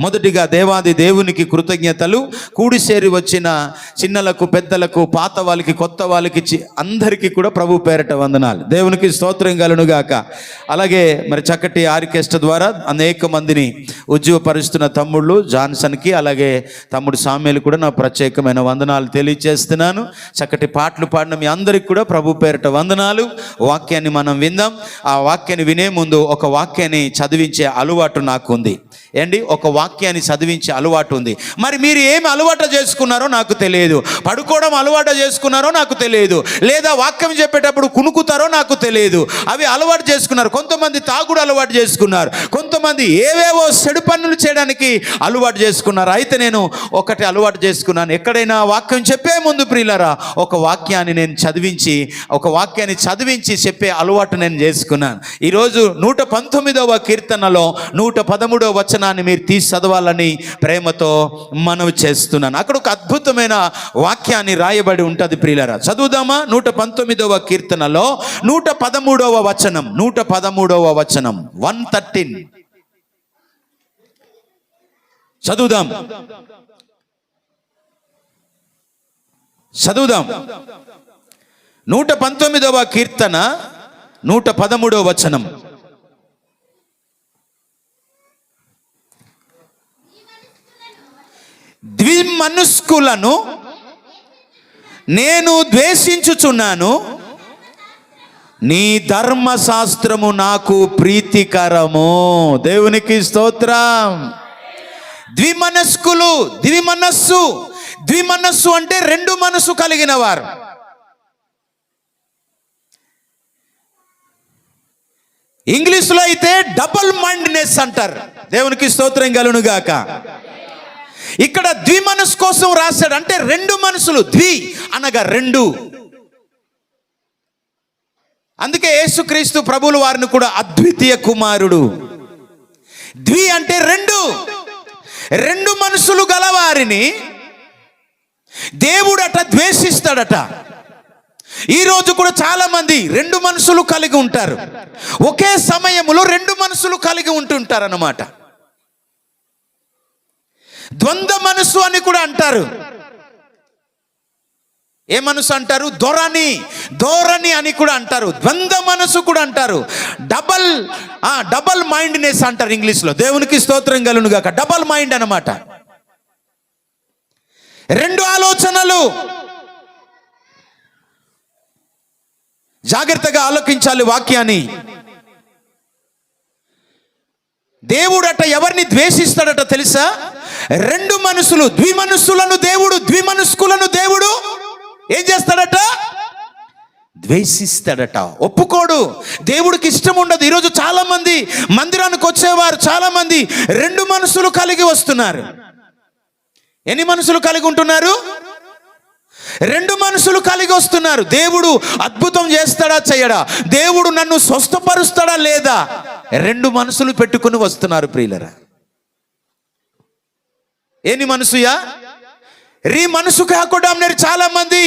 మొదటిగా దేవాది దేవునికి కృతజ్ఞతలు. కూడి సేరి వచ్చిన చిన్నలకు, పెద్దలకు, పాత వాళ్ళకి, కొత్త వాళ్ళకి, అందరికీ కూడా ప్రభు పేరట వందనాలు. దేవునికి స్తోత్రం కలుగునుగాక. అలాగే మరి చక్కటి ఆర్కెస్ట్రా ద్వారా అనేక మందిని ఉజ్జీవపరుస్తున్న తమ్ముళ్ళు జాన్సన్కి, అలాగే తమ్ముడు సామ్యులు కూడా నా ప్రత్యేకమైన వందనాలు తెలియజేస్తున్నాను. చక్కటి పాటలు పాడిన మీ అందరికి కూడా ప్రభు పేరిట వందనాలు. వాక్యాన్ని మనం విందాం. ఆ వాక్యాన్ని వినే ముందు ఒక వాక్యాన్ని చదివించే అలవాటు నాకు ఉంది. ఒక వాక్యాన్ని చదివించే అలవాటు ఉంది. మరి మీరు ఏమి అలవాటు చేసుకున్నారో నాకు తెలియదు. పడుకోవడం అలవాటు చేసుకున్నారో నాకు తెలియదు, లేదా వాక్యం చెప్పేటప్పుడు కునుకుతారో నాకు తెలియదు. అవి అలవాటు చేసుకున్నారు. కొంతమంది తాగుడు అలవాటు చేసుకున్నారు, కొంతమంది ఏవేవో చెడు పనులు చేయడానికి అలవాటు చేసుకున్నారు. అయితే నేను ఒకటి అలవాటు చేసుకున్నాను. ఎక్కడైనా వాక్యం చెప్పే ముందు ప్రియులారా ఒక వాక్యాన్ని నేను చదివించి చెప్పే అలవాటు నేను చేసుకున్నాను. ఈరోజు 119వ కీర్తనలో 113వ వచనాన్ని మీరు తీసి చదవాలని ప్రేమతో మనవి చేస్తున్నాను. అక్కడ ఒక అద్భుతమైన వాక్యాన్ని రాయబడి ఉంటుంది ప్రియులారా. చదువుదామా? 119వ కీర్తనలో 113వ వచనం. 113వ వచనం 113 చదువుదాం. 119వ కీర్తన 113వ వచనం. ద్విమనస్కులను నేను ద్వేషించుచున్నాను, నీ ధర్మశాస్త్రము నాకు ప్రీతికరము. దేవునికి స్తోత్రం. ద్విమనస్కులు, ద్విమనస్సు అంటే రెండు మనసు కలిగిన వారు. ఇంగ్లీష్లో అయితే డబుల్ మైండ్నెస్ అంటారు. దేవునికి స్తోత్రం కలుగునుగాక. ఇక్కడ ద్విమనస్సు కోసం రాశాడు. అంటే రెండు మనసులు, ద్వి అనగా రెండు. అందుకే యేసుక్రీస్తు ప్రభువుల వారిని కూడా అద్వితీయ కుమారుడు. ద్వి అంటే రెండు మనసులు గలవారిని దేవుడట ద్వేషిస్తాడట. ఈరోజు కూడా చాలా మంది రెండు మనసులు కలిగి ఉంటారు. ఒకే సమయంలో రెండు మనసులు కలిగి ఉంటుంటారు అన్నమాట. ద్వంద్వ మనసు అని కూడా అంటారు. ఏ మనసు అంటారు? ధోరణి అని కూడా అంటారు. ద్వంద్వ మనసు కూడా అంటారు. డబల్ మైండ్నెస్ అంటారు ఇంగ్లీష్లో. దేవునికి స్తోత్రం కలుగునుగాక. డబల్ మైండ్ అన్నమాట. రెండు ఆలోచనలు. జాగ్రత్తగా ఆలోచించాలి వాక్యాన్ని. దేవుడట ఎవరిని ద్వేషిస్తాడట తెలుసా? రెండు మనసులు, ద్విమనస్కులను దేవుడు ఏం చేస్తాడట? ద్వేషిస్తాడట. ఒప్పుకోడు. దేవుడికి ఇష్టం ఉండదు. ఈరోజు చాలా మంది మందిరానికి వచ్చేవారు చాలా మంది రెండు మనసులు కలిగి వస్తున్నారు. ఎన్ని మనసులు కలిగి ఉంటున్నారు? రెండు మనసులు కలిగి వస్తున్నారు. దేవుడు అద్భుతం చేస్తాడా చేయడా? దేవుడు నన్ను స్వస్థపరుస్తాడా లేదా? రెండు మనసులు పెట్టుకుని వస్తున్నారు ప్రియులరా. ఎన్ని మనసుయా? మనసు కాకుండా చాలా మంది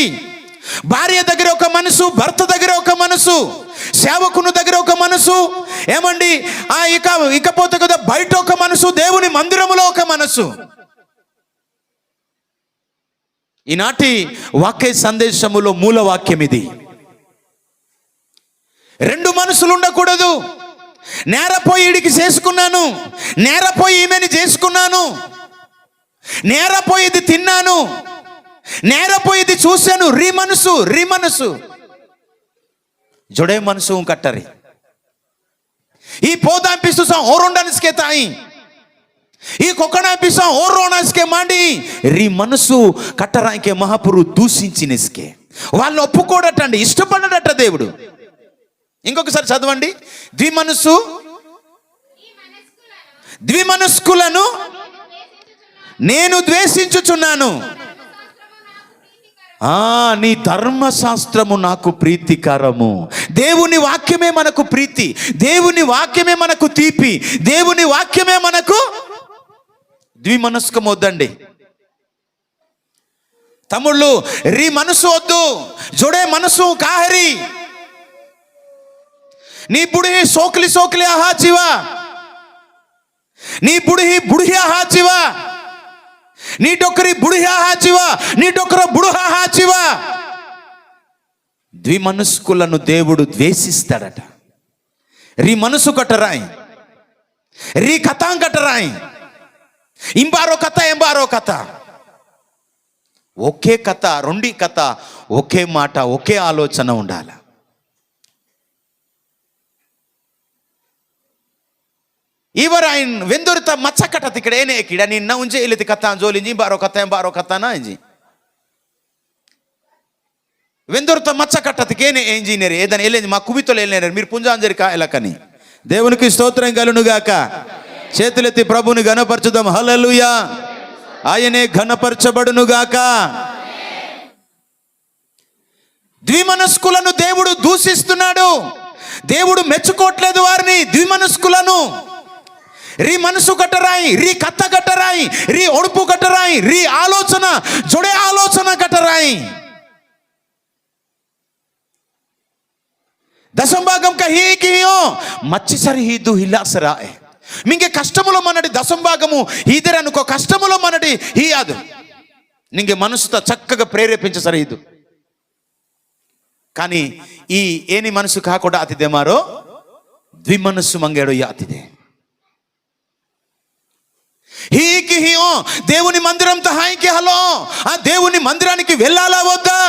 భార్య దగ్గర ఒక మనసు, భర్త దగ్గర ఒక మనసు, సేవకుని దగ్గర ఒక మనసు, ఇకపోతే కదా బయట ఒక మనసు, దేవుని మందిరములో ఒక మనసు. ఈనాటి వాక్య సందేశములో మూల వాక్యం ఇది. రెండు మనసులు ఉండకూడదు. నేరపోయి ఈడికి చేసుకున్నాను, నేరపోయి ఈమెని చేసుకున్నాను, నేరపోయి ఇది తిన్నాను, నేరపోయి ఇది చూశాను. మనసు జుడే మనసు కట్టరి ఈ పోదాం పిస్తుసాం ఓరుండనిస్కే తాయి ఈ కొక్కడా పిసాం ఓరోనాస్కే మాండి మనసు కట్టరాయికే మహాపురు దూషించినస్కే. వాళ్ళని ఒప్పుకోడటండి, ఇష్టపడడట దేవుడు. ఇంకొకసారి చదవండి. ద్విమనస్కులను నేను ద్వేషించుచున్నాను, నీ ధర్మశాస్త్రము నాకు ప్రీతికరము. దేవుని వాక్యమే మనకు ప్రీతి, దేవుని వాక్యమే మనకు తీపి, దేవుని వాక్యమే మనకు. ద్విమనస్కం వద్దండి తమ్ముళ్ళు. మనసు వద్దు, జోడే మనసు కాహరి. నీ బుడి సోకలి ఆహా జీవా, నీ బుడిహా హాచివా, నీ డొక్కరి బుడిహా హాచివా, నీ డొక్కర బుడుహా హాచివా. ద్విమనస్కులను దేవుడు ద్వేషిస్తాడట. రీ మనసు కట్టరాయి, రీ కథాం కట్టరాయి, ఇంబారో కథ ఎంబారో కథ. ఒకే కథ, రెండి కథ, ఒకే మాట, ఒకే ఆలోచన ఉండాలి. ఇవర్ ఆయన వెందొరిత మచ్చకట ఇక్కడ ఏనే కిడ నిన్న ఉంచే ఇల్లి కథ జోలించి బారో కథ బారో కథనా ఇంజి వెందొరిత మచ్చకట్టతికి ఏనే ఇంజనీర్ ఏదని వెళ్ళేది మా కుమితలు వెళ్ళినారు మీరు పుంజాంజరి కాయలకని. దేవునికి స్తోత్రం కలుగునుగాక. చేతులెత్తి ప్రభుని ఘనపరచుదాం. హల్లెలూయా. ఆయనే ఘనపరచబడునుగాక. ద్విమనస్కులను దేవుడు దూషిస్తున్నాడు. దేవుడు మెచ్చుకోవట్లేదు వారిని, ద్విమనస్కులను. రీ మనసు కట్టరాయి, రీ కథ కట్టరాయి, రీ ఒడుపు కట్టరాయి, రీ ఆలోచన జొడే ఆలోచన కట్టరాయి. దశంభాగం కహీకియో మచ్చిసరి హీదు హిలాసరా. మింగే కష్టములో మనటి దశంభాగము హీదర్ అనుకో, కష్టములో మనటి హీయాదు నింగే మనసుతో చక్కగా ప్రేరేపించసరి ఇది. కానీ ఈ ఏని మనసు కాకుండా అతిదే మారో ద్విమనస్సు మంగేడో అతిదే. హీకి హీయో దేవుని మందిరంతో హాయికి హలో, ఆ దేవుని మందిరానికి వెళ్ళాలా వద్దా?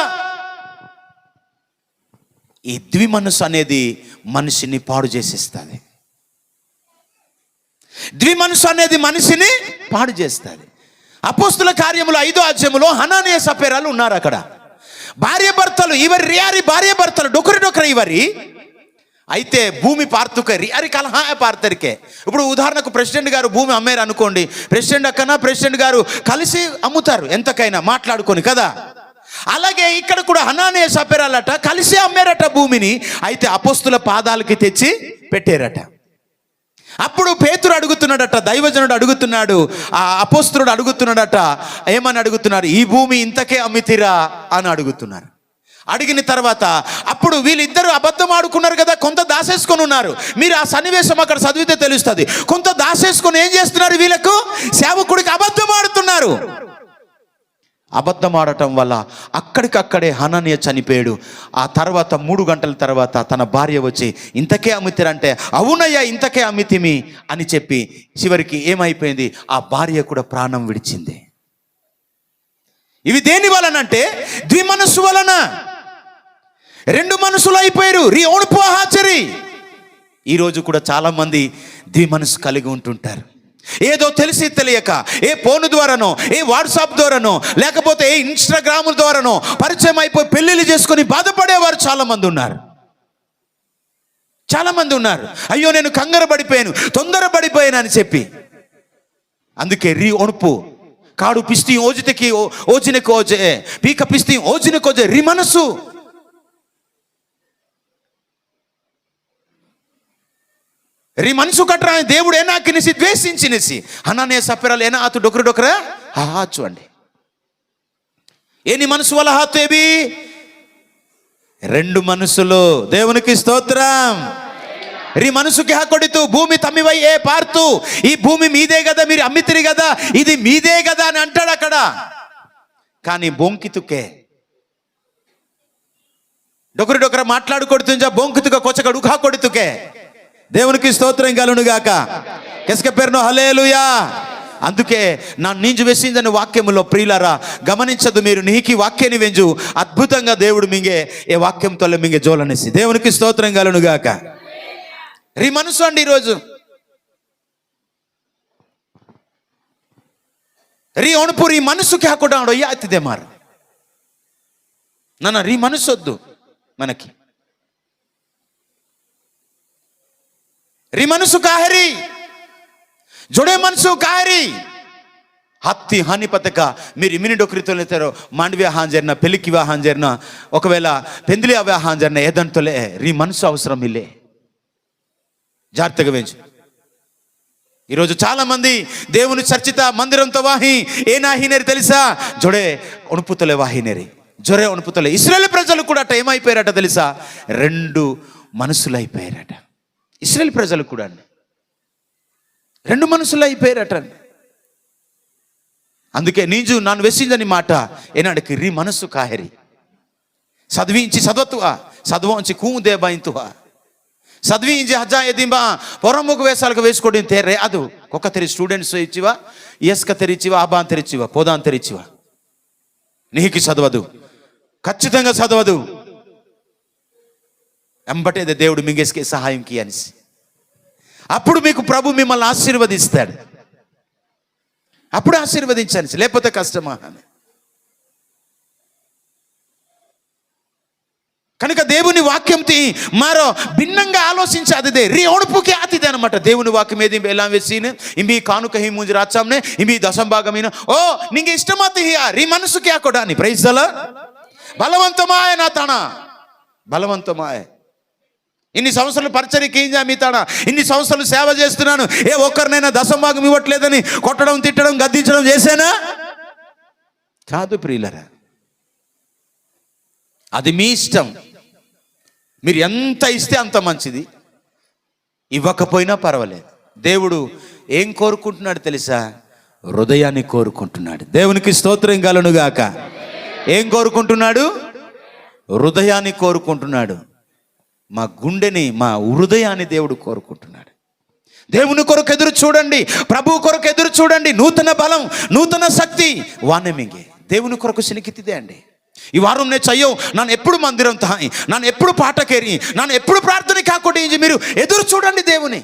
ఈ ద్విమనస్సు అనేది మనిషిని పాడు చేసేస్తుంది. ద్విమనస్సు అనేది మనిషిని పాడు చేస్తుంది. అపోస్తుల కార్యములు 5వ అధ్యాయములో హనానియ సఫేరాలు ఉన్నారు. అక్కడ భార్య భర్తలు, ఇవరి రియారి భార్య భర్తలు డొకరి ఇవరి అయితే భూమి పార్తుకరి అరి కలహా పార్తరికే. ఇప్పుడు ఉదాహరణకు ప్రెసిడెంట్ గారు భూమి అమ్మారు అనుకోండి, ప్రెసిడెంట్ అక్కన ప్రెసిడెంట్ గారు కలిసి అమ్ముతారు ఎంతకైనా మాట్లాడుకొని కదా. అలాగే ఇక్కడ కూడా హనానియ సఫేరాలట కలిసి అమ్మారట భూమిని. అయితే అపోస్తుల పాదాలకి తెచ్చి పెట్టారట. అప్పుడు పేతురు అడుగుతున్నాడట, దైవజనుడు అడుగుతున్నాడు, ఆ అపోస్తులుడు అడుగుతున్నాడట, ఏమని అడుగుతున్నారు? ఈ భూమి ఇంతకే అమ్మితిరా అని అడుగుతున్నారు. అడిగిన తర్వాత అప్పుడు వీళ్ళిద్దరు అబద్ధం ఆడుకున్నారు కదా, కొంత దాసేసుకొని ఉన్నారు. మీరు ఆ సన్నివేశం అక్కడ చదివితే తెలుస్తుంది. కొంత దాసేసుకొని ఏం చేస్తున్నారు? వీళ్ళకు సేవకుడికి అబద్ధం ఆడుతున్నారు. అబద్ధం ఆడటం వల్ల అక్కడికక్కడే హనన్య చనిపోయాడు. ఆ తర్వాత 3 గంటల తర్వాత తన భార్య వచ్చి ఇంతకే అమ్మితిరంటే అవునయ్యా ఇంతకే అమ్మితిమి అని చెప్పి చివరికి ఏమైపోయింది? ఆ భార్య కూడా ప్రాణం విడిచింది. ఇవి దేని వలనంటే ద్విమనస్సు వలన. 2 మనసులు అయిపోయారు. రియోణుపు ఆచరి. ఈరోజు కూడా చాలా మంది ద్విమనస్సు కలిగి ఉంటుంటారు. ఏదో తెలిసి తెలియక ఏ ఫోన్ ద్వారానో, ఏ వాట్సాప్ ద్వారానో, లేకపోతే ఏ ఇన్స్టాగ్రామ్ ద్వారానో పరిచయం అయిపోయి పెళ్లిళ్ళు చేసుకొని బాధపడేవారు చాలా మంది ఉన్నారు. చాలా మంది ఉన్నారు. అయ్యో నేను కంగారు పడిపోయాను, తొందర పడిపోయాను అని చెప్పి. అందుకే రీ ఒణుపు కాడు పిస్తి ఓజితకి ఓజినకు ఓజే పీక పిస్తి ఓజినకు ఓజే రీ మనసు. రీ మనసు కట్టరా దేవుడు ఏనా కినిసి ద్వేషించినేసి హనానియ సఫేరాలు ఏనా ఆతు డొకర హాచు అండి. ఏని మనసు వల్ల హాతు ఏవి 2 మనసులు. దేవునికి స్తోత్రం. రీ మనసుకి ಹಾಕೊಡಿತು భూమి తమ్మివై ఏ పార్తు, ఈ భూమి మీదే కదా, మీరు అమ్మితిరి కదా, ఇది మీదే కదా అని అంటాడు అక్కడ. కానీ బొంకితుకే డొకర మాట్లాడుకొడుతుంజా బొంకితుక కొచ్చగడు ಹಾಕೊడితుకే. దేవునికి స్తోత్రం కలుగునుగాక. కెస్క పేరును హల్లెలూయా. అందుకే నా నింజు వెసిందని వాక్యములో ప్రియులారా గమనించదు మీరు, నీకి వాక్యాన్ని వెంజు అద్భుతంగా దేవుడు మింగే ఏ వాక్యంతో మింగే జోలనేసి. దేవునికి స్తోత్రం కలుగునుగాక. రీ మనసు అండి ఈరోజు. రీ ఒణుపు రీ మనసుకి ಹಾಕೊಡಾಡೋ ಯಾತಿದೆ ಮಾರ ನನ್ನ రీ మనసొద్దు మనకి. రీ మనసు కాహరి జోడే మనసు కాహరి హత్తి హాని పతక. మీరు ఇమిని డొకరితోలేతారో మాండవ్య హాంజర్న పెళ్లికి హాంజర్న ఒకవేళ పెందిలి అవే హాంజర్న ఏదంతోలే రీ మనసు అవసరం ఇల్లే. జాగ్రత్తగా వేయించు. ఈరోజు చాలా మంది దేవుని చర్చిత మందిరంతో వాహి ఏ నాహినేరి తెలుసా? జొడే ఒణుపుతలే వాహినేరి జొరే ఒణుపుతలే. ఇశ్రాయేల్ ప్రజలు కూడా అట ఏమైపోయారట తెలుసా? 2 మనసులు అయిపోయారట. ఇశ్రాయేల్ ప్రజలు కూడా రెండు మనసులు అయిపోయారట. అందుకే నీజు ನಾನು వెసిందని మాట ఏనాడికి రీ మనస్సు కాహరి సద్వించి సదవతువా సద్వంచి కూదే బాయింతువా సద్వించి హజా ఎదింబా పొరముకు వేసాలకు వేసుకోవడం తేరే ಅದು కొక్క తెరి స్టూడెంట్స్ ఇచ్చివా ఎస్క తెరిచివా ఆబాన్ తెరిచివా పోదాన్ తెరిచివా నీకి చదవదు, ఖచ్చితంగా చదవదు. ఎంబటేదే దేవుడు మింగేసుకే సహాయంకి అనేసి అప్పుడు మీకు ప్రభు మిమ్మల్ని ఆశీర్వదిస్తాడు. అప్పుడు ఆశీర్వదించాను, లేకపోతే కష్టమా అని. కనుక దేవుని వాక్యంతో మారో భిన్నంగా ఆలోచించాదిదే రీణపుకి ఆతిదే అనమాట. దేవుని వాక్యం ఏది ఎలా వేసిన ఇంబి కానుక హి ముంజు రాచాంనే ఇంబి దశంభాగమైన ఓ నింగ ఇష్టమతి హియా రీ మనసుకి ఆకోడాని ప్రైజ్ దల బలవంతమాయ నా తన బలవంతమాయ. ఇన్ని సంవత్సరాలు పరిచర్యకి ఏం జామీతాడా, ఇన్ని సంవత్సరాలు సేవ చేస్తున్నాను, ఏ ఒక్కరినైనా దశంభాగం ఇవ్వట్లేదని కొట్టడం తిట్టడం గద్దించడం చేశానా? కాదు ప్రియులరా, అది మీ ఇష్టం. మీరు ఎంత ఇస్తే అంత మంచిది, ఇవ్వకపోయినా పర్వాలేదు. దేవుడు ఏం కోరుకుంటున్నాడు తెలుసా? హృదయాన్ని కోరుకుంటున్నాడు. దేవునికి స్తోత్రం కలుగునుగాక. ఏం కోరుకుంటున్నాడు? హృదయాన్ని కోరుకుంటున్నాడు. మా గుండెని, మా హృదయాన్ని దేవుడు కోరుకుంటున్నాడు. దేవుని కొరకు ఎదురు చూడండి, ప్రభు కొరకు ఎదురు చూడండి. నూతన బలం, నూతన శక్తి వానమింగే దేవుని కొరకు సినికితిదే అండి. ఈ వారం నేను చెయ్యో నన్ను ఎప్పుడు మందిరం తాయి, నన్ను ఎప్పుడు పాటకేరి, నన్ను ఎప్పుడు ప్రార్థన కాకుండా మీరు ఎదురు చూడండి దేవుని.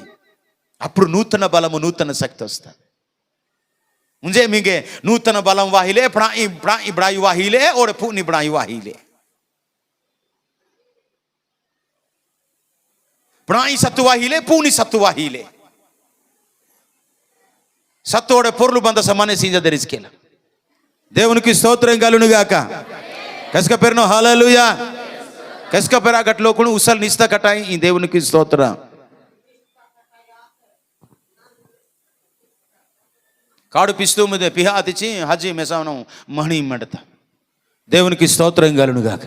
అప్పుడు నూతన బలము, నూతన శక్తి వస్తుంది. ముంజే మింగే నూతన బలం వాహిలే బ్రాయి వాహిలే ఓడ పూని బ్రాయి వాహిలే బ్రాయి సత్తు వాహిలే పూని సత్తు వాహిలే సత్తోడ పొర్లు బంద సమానే సీజ ధరించుకేల. దేవునికి స్తోత్రం కలుగునుగాక. కసుక పెరను హల్లెలూయా. కసుక పెరా గట్లో కూడా ఉసల్ నిస్తా కటాయి. ఈ దేవునికి స్తోత్రం. కాడు పిస్తూ మీద పిహాతిచి హజీ మెసానం మణి మడత. దేవునికి స్తోత్రం కలుగునుగాక.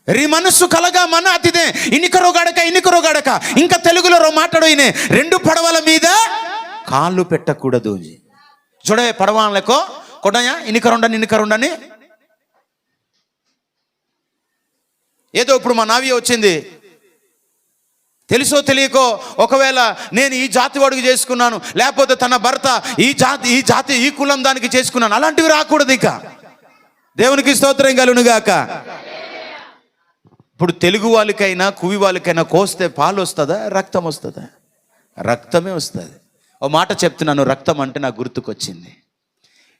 రీ మనస్సు కలగా మన అతిదే ఇన్నికరో గడక ఇంకా తెలుగులో మాట్లాడోయినే రెండు పడవల మీద కాళ్ళు పెట్టకూడదు. చూడే పడవలకో కొడయా ఇన్నికరుండని ఏదో ఇప్పుడు మా నావి వచ్చింది, తెలుసో తెలియకో ఒకవేళ నేను ఈ జాతి వాడికి చేసుకున్నాను, లేకపోతే తన భర్త ఈ జాతి ఈ కులం దానికి చేసుకున్నాను, అలాంటివి రాకూడదు. ఇక దేవునికి స్తోత్రం కలుగునుగాక. ఇప్పుడు తెలుగు వాళ్ళకైనా కువి వాళ్ళకైనా కోస్తే పాలు వస్తుందా, రక్తం వస్తుందా? రక్తమే వస్తుంది. ఓ మాట చెప్తున్నాను, రక్తం అంటే నాకు గుర్తుకొచ్చింది.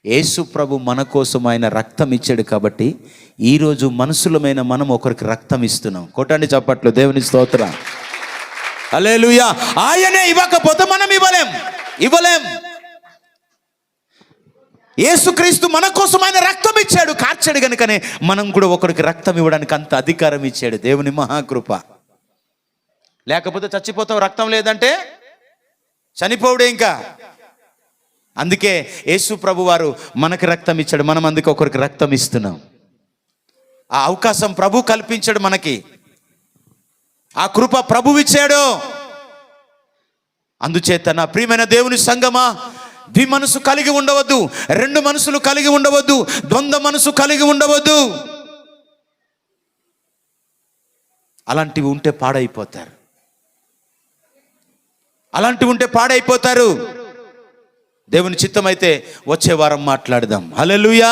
యేసు ప్రభు మన కోసం ఆయన రక్తం ఇచ్చాడు కాబట్టి ఈరోజు మనుషులమైన మనం ఒకరికి రక్తం ఇస్తున్నాం. కొట్టండి చప్పట్లు. దేవుని స్తోత్రం. హల్లెలూయా. ఆయనే ఇవ్వకపోతే మనం ఇవ్వలేం. యేసుక్రీస్తు మన కోసం ఆయన రక్తం ఇచ్చాడు, కార్చాడు. కనుకనే మనం కూడా ఒకరికి రక్తం ఇవ్వడానికి అంత అధికారం ఇచ్చాడు. దేవుని మహాకృప. లేకపోతే చచ్చిపోతావు, రక్తం లేదంటే చనిపోవుడే ఇంకా. అందుకే యేసు ప్రభు వారు మనకి రక్తం ఇచ్చాడు, మనం అందుకే ఒకరికి రక్తం ఇస్తున్నాం. ఆ అవకాశం ప్రభు కల్పించాడు మనకి, ఆ కృప ప్రభు ఇచ్చాడు. అందుచేత నా ప్రియమైన దేవుని సంగమా, మనసు కలిగి ఉండవద్దు, రెండు మనసులు కలిగి ఉండవద్దు, ద్వంద్వ మనసు కలిగి ఉండవద్దు. అలాంటివి ఉంటే పాడైపోతారు. దేవుని చిత్తమైతే వచ్చే వారం మాట్లాడదాం. హల్లెలూయా.